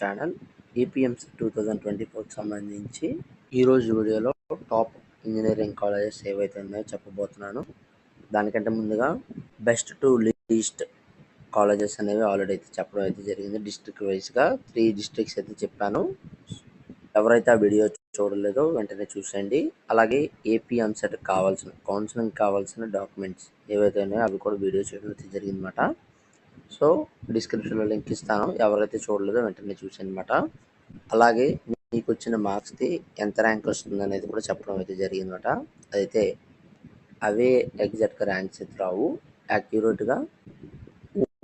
Channel APMC 2024కి సంబంధించి ఈరోజు వీడియోలో టాప్ ఇంజనీరింగ్ కాలేజెస్ ఏవైతే ఉన్నాయో చెప్పబోతున్నాను. దానికంటే ముందుగా బెస్ట్ టు లీస్ట్ కాలేజెస్ అనేవి ఆల్రెడీ అయితే చెప్పడం అయితే జరిగింది. డిస్ట్రిక్ట్ వైజ్గా 3 డిస్ట్రిక్ట్స్ అయితే చెప్పాను. ఎవరైతే ఆ వీడియో చూడలేదో వెంటనే చూసేయండి. అలాగే ఏపీ ఎంసెట్ కౌన్సిలింగ్ కావాల్సిన డాక్యుమెంట్స్ ఏవైతే ఉన్నాయో అవి కూడా వీడియో చేయడం అయితే జరిగిందన్నమాట. సో డిస్క్రిప్షన్లో లింక్ ఇస్తాను, ఎవరైతే చూడలేదో వెంటనే చూసేయనమాట. అలాగే మీకు వచ్చిన మార్క్స్కి ఎంత ర్యాంక్ వస్తుంది అనేది కూడా చెప్పడం అయితే జరిగిందన్నమాట. అయితే అవే ఎగ్జాక్ట్గా ర్యాంక్స్ అయితే రావు, యాక్యురేట్గా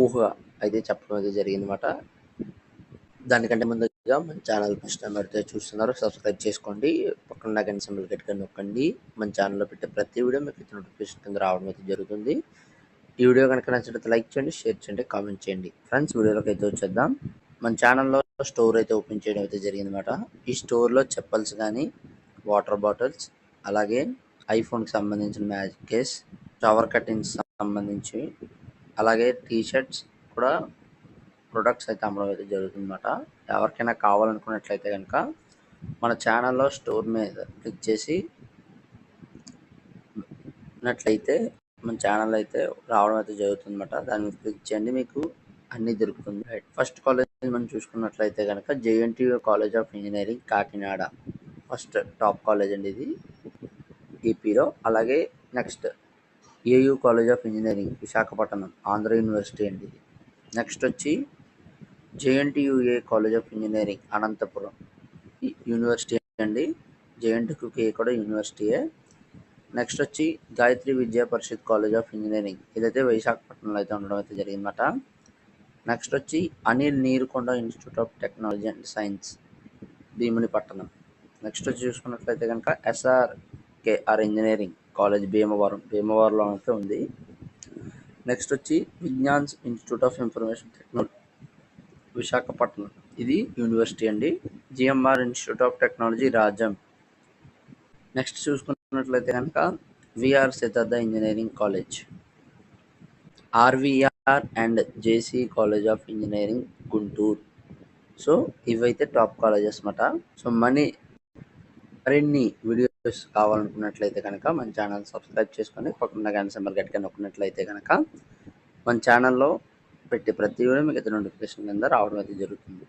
ఊహ అయితే చెప్పడం అయితే జరిగిందన్నమాట. దానికంటే ముందుగా మన ఛానల్ ఫస్ట్ టైం అయితే చూస్తున్నారు, సబ్స్క్రైబ్ చేసుకోండి. పక్కన గంట సింబల్ గట్టిగా నొక్కండి. మన ఛానల్లో పెట్టే ప్రతి వీడియో మీకు నోటిఫికేషన్ కింద రావడం అయితే జరుగుతుంది. ఈ వీడియో కనుక నచ్చినట్లయితే లైక్ చేయండి, షేర్ చేయండి, కామెంట్ చేయండి. ఫ్రెండ్స్, వీడియోలోకి అయితే వచ్చేద్దాం. మన ఛానల్లో స్టోర్ అయితే ఓపెన్ చేయడం అయితే జరిగిందన్నమాట. ఈ స్టోర్లో చెప్పల్స్ కానీ, వాటర్ బాటిల్స్, అలాగే ఐఫోన్కి సంబంధించిన మ్యాజిక్ కేస్, షవర్ కర్టెన్స్ సంబంధించి, అలాగే టీ షర్ట్స్ కూడా ప్రొడక్ట్స్ అయితే అమ్మడం అయితే జరుగుతుందన్నమాట. ఎవరికైనా కావాలనుకున్నట్లయితే కనుక మన ఛానల్లో స్టోర్ మీద క్లిక్ చేసి ఉన్నట్లయితే మన ఛానల్ అయితే రావడం అయితే జరుగుతుందన్నమాట. దాని మీద క్లిక్ చేయండి, మీకు అన్నీ దొరుకుతుంది. ఫస్ట్ కాలేజ్ మనం చూసుకున్నట్లయితే కనుక JNTU college of engineering Kakinada first top college అండి ఇది ఏపీలో. అలాగే next AU college of engineering Visakhapatnam Andhra university అండి ఇది. నెక్స్ట్ వచ్చి JNTUA college of engineering Anantapuram university అండి. జేఎన్టీయూకే కూడా యూనివర్సిటీయే. నెక్స్ట్ వచ్చి గాయత్రి విద్యా పరిషత్ కాలేజ్ ఆఫ్ ఇంజనీరింగ్, ఇదైతే విశాఖపట్నంలో అయితే ఉండడం అయితే జరిగిందన్నమాట. నెక్స్ట్ వచ్చి Anil Neerukonda institute of technology and science Bheemunipatnam. Next వచ్చి చూసుకున్నట్లయితే కనుక ఎస్ఆర్కేఆర్ ఇంజనీరింగ్ కాలేజ్ భీమవరంలో అయితే ఉంది. నెక్స్ట్ వచ్చి Vignan's institute of information technology Visakhapatnam, ఇది యూనివర్సిటీ అండి. GMR institute of technology Rajam. Next చూసుకున్నట్లయితే కనుక VR Siddhartha engineering college, RVR and JC college of engineering Guntur. So ఇవైతే టాప్ కాలేజెస్ అన్నమాట. సో మరిన్ని వీడియోస్ కావాలనుకున్నట్లయితే కనుక మన ఛానల్ సబ్స్క్రైబ్ చేసుకొని పక్కన గంట సింబల్ గట్టిగా నొక్కినట్లయితే కనుక మన ఛానల్లో పెట్టే ప్రతి వీడియో మీకు అయితే నోటిఫికేషన్ కింద రావడం అయితే జరుగుతుంది.